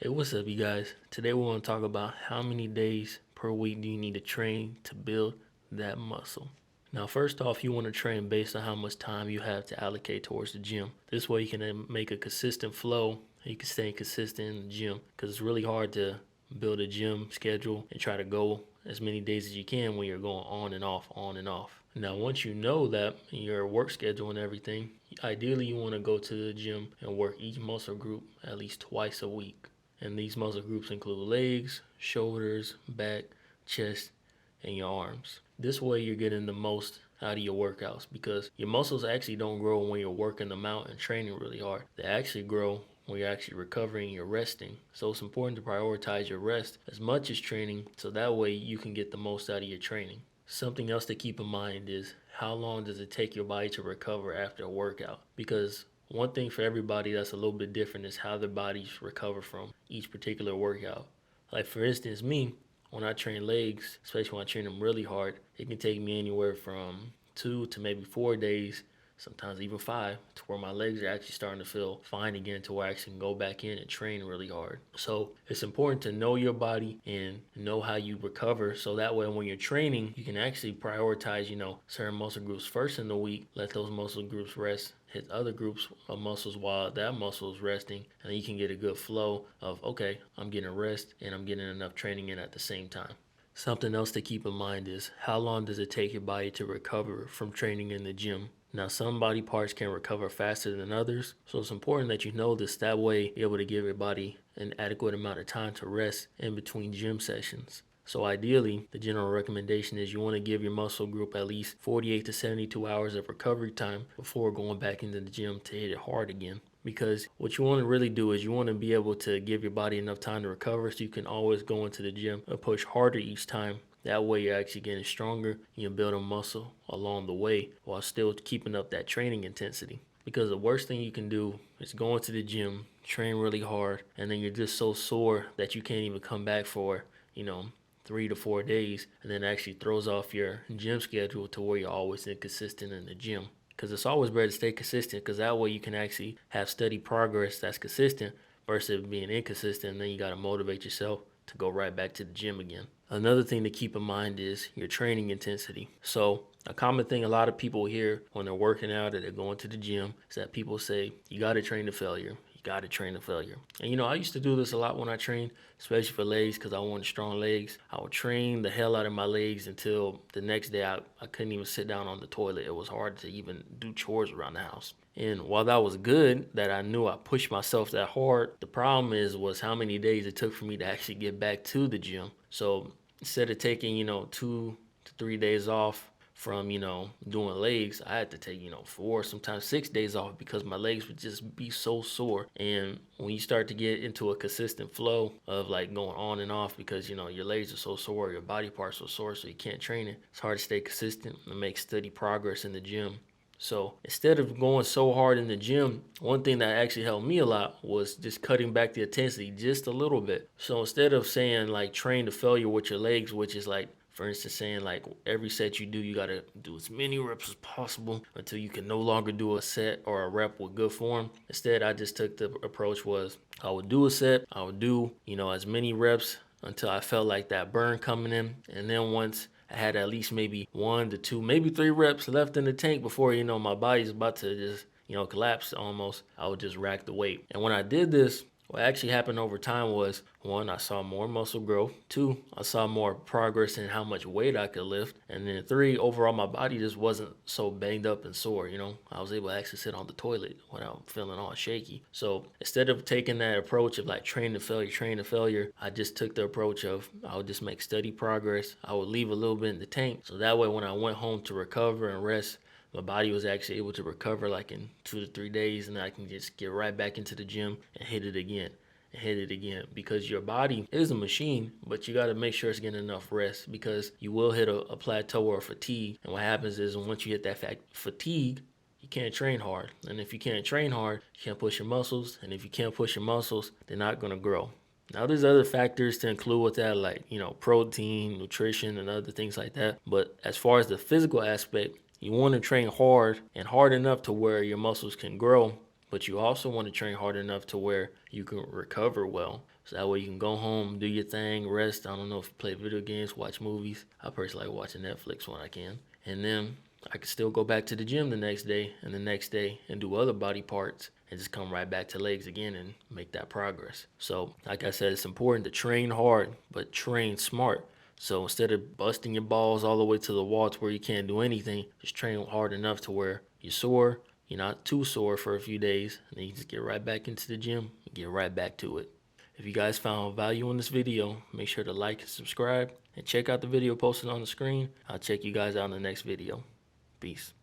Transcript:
Hey, what's up, you guys? Today we want to talk about how many days per week do you need to train to build that muscle. Now, first off, you want to train based on how much time you have to allocate towards the gym. This way, you can make a consistent flow. You can stay consistent in the gym because it's really hard to build a gym schedule and try to go as many days as you can when you're going on and off, on and off. Now, once you know that your work schedule and everything, ideally you want to go to the gym and work each muscle group at least twice a week. And these muscle groups include legs, shoulders, back, chest, and your arms. This way you're getting the most out of your workouts because your muscles actually don't grow when you're working them out and training really hard. They actually grow when you're actually recovering and you're resting. So it's important to prioritize your rest as much as training so that way you can get the most out of your training. Something else to keep in mind is how long does it take your body to recover after a workout? Because one thing for everybody that's a little bit different is how their bodies recover from each particular workout. Like for instance, me, when I train legs, especially when I train them really hard, it can take me anywhere from 2 to maybe 4 days, sometimes even 5, to where my legs are actually starting to feel fine again to where I actually can go back in and train really hard. So it's important to know your body and know how you recover so that way when you're training, you can actually prioritize, certain muscle groups first in the week, let those muscle groups rest, hit other groups of muscles while that muscle is resting, and then you can get a good flow of, okay, I'm getting rest and I'm getting enough training in at the same time. Something else to keep in mind is how long does it take your body to recover from training in the gym? Now, some body parts can recover faster than others, so it's important that you know this. That way, you're able to give your body an adequate amount of time to rest in between gym sessions. So ideally, the general recommendation is you want to give your muscle group at least 48 to 72 hours of recovery time before going back into the gym to hit it hard again. Because what you want to really do is you want to be able to give your body enough time to recover so you can always go into the gym and push harder each time. That way you're actually getting stronger and you're building muscle along the way while still keeping up that training intensity. Because the worst thing you can do is go into the gym, train really hard, and then you're just so sore that you can't even come back for, 3 to 4 days, and then actually throws off your gym schedule to where you're always inconsistent in the gym. Because it's always better to stay consistent because that way you can actually have steady progress that's consistent versus being inconsistent, and then you got to motivate yourself to go right back to the gym again. Another thing to keep in mind is your training intensity. So a common thing a lot of people hear when they're working out or they're going to the gym is that people say, you got to train to failure. You got to train to failure. And I used to do this a lot when I trained, especially for legs because I wanted strong legs. I would train the hell out of my legs until the next day I couldn't even sit down on the toilet. It was hard to even do chores around the house. And while that was good, that I knew I pushed myself that hard, the problem was how many days it took for me to actually get back to the gym. So instead of taking, 2 to 3 days off from, doing legs, I had to take, 4, sometimes 6 days off because my legs would just be so sore. And when you start to get into a consistent flow of like going on and off because, your legs are so sore, your body parts are sore, so you can't train it, it's hard to stay consistent and make steady progress in the gym. So instead of going so hard in the gym, one thing that actually helped me a lot was just cutting back the intensity just a little bit. So instead of saying like train to failure with your legs, which is like, for instance, saying like every set you do, you got to do as many reps as possible until you can no longer do a set or a rep with good form. Instead, I just took the approach was I would do a set, I would do, as many reps until I felt like that burn coming in. And then once I had at least maybe 1 to 2, maybe 3 reps left in the tank before, my body's about to just, collapse almost, I would just rack the weight. And when I did this, what actually happened over time was, 1, I saw more muscle growth. 2, I saw more progress in how much weight I could lift. And then 3, overall, my body just wasn't so banged up and sore. I was able to actually sit on the toilet without feeling all shaky. So instead of taking that approach of like train to failure, I just took the approach of I would just make steady progress. I would leave a little bit in the tank. So that way, when I went home to recover and rest, my body was actually able to recover like in 2 to 3 days, and I can just get right back into the gym and hit it again and hit it again. Because your body is a machine, but you got to make sure it's getting enough rest because you will hit a plateau or a fatigue. And what happens is once you hit that fatigue, you can't train hard. And if you can't train hard, you can't push your muscles. And if you can't push your muscles, they're not going to grow. Now, there's other factors to include with that, like, protein, nutrition, and other things like that. But as far as the physical aspect, you want to train hard and hard enough to where your muscles can grow, but you also want to train hard enough to where you can recover well. So that way you can go home, do your thing, rest. I don't know if you play video games, watch movies. I personally like watching Netflix when I can. And then I can still go back to the gym the next day and the next day and do other body parts and just come right back to legs again and make that progress. So like I said, it's important to train hard, but train smart. So instead of busting your balls all the way to the wall to where you can't do anything, just train hard enough to where you're sore, you're not too sore for a few days, and then you just get right back into the gym and get right back to it. If you guys found value in this video, make sure to like and subscribe and check out the video posted on the screen. I'll check you guys out in the next video. Peace.